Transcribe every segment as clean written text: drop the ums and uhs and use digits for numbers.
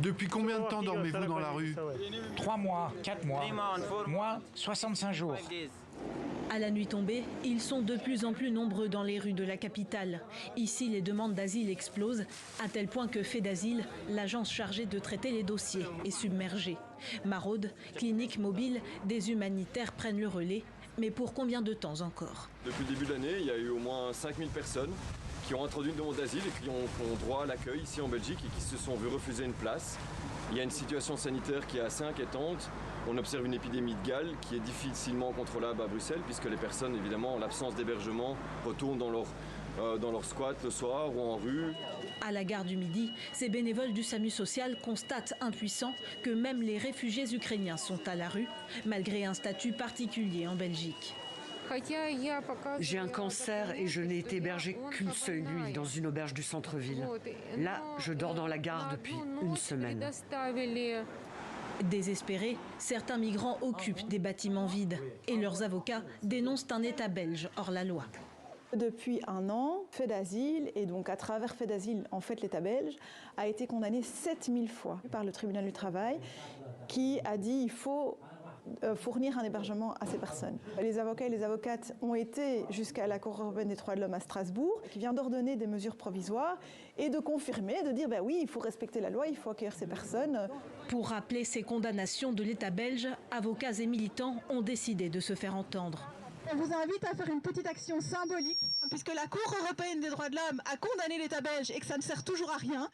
Depuis combien de temps dormez-vous dans la rue? 3 mois, 4 mois. Moi, 65 jours. À la nuit tombée, ils sont de plus en plus nombreux dans les rues de la capitale. Ici, les demandes d'asile explosent, à tel point que FEDASIL, l'agence chargée de traiter les dossiers, est submergée. Maraude, clinique mobile, des humanitaires prennent le relais. Mais pour combien de temps encore? Depuis le début de l'année, il y a eu au moins 5000 personnes qui ont introduit une demande d'asile et qui ont droit à l'accueil ici en Belgique et qui se sont vu refuser une place. Il y a une situation sanitaire qui est assez inquiétante. On observe une épidémie de Galles qui est difficilement contrôlable à Bruxelles puisque les personnes, évidemment, en l'absence d'hébergement, retournent dans leur squat le soir ou en rue. À la gare du Midi, ces bénévoles du SAMU social constatent impuissants que même les réfugiés ukrainiens sont à la rue, malgré un statut particulier en Belgique. J'ai un cancer et je n'ai été hébergée qu'une seule nuit dans une auberge du centre-ville. Là, je dors dans la gare depuis une semaine. Désespérés, certains migrants occupent des bâtiments vides et leurs avocats dénoncent un État belge hors la loi. Depuis un an, FEDASIL, et donc à travers FEDASIL, en fait l'État belge, a été condamné 7000 fois par le tribunal du travail qui a dit qu'il faut fournir un hébergement à ces personnes. Les avocats et les avocates ont été jusqu'à la Cour européenne des droits de l'homme à Strasbourg, qui vient d'ordonner des mesures provisoires et de confirmer, de dire ben oui, il faut respecter la loi, il faut accueillir ces personnes. Pour rappeler ces condamnations de l'État belge, avocats et militants ont décidé de se faire entendre. On vous invite à faire une petite action symbolique, puisque la Cour européenne des droits de l'homme a condamné l'État belge et que ça ne sert toujours à rien.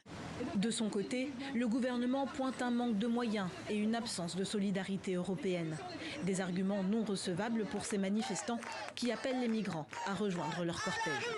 De son côté, le gouvernement pointe un manque de moyens et une absence de solidarité européenne. Des arguments non recevables pour ces manifestants qui appellent les migrants à rejoindre leur cortège.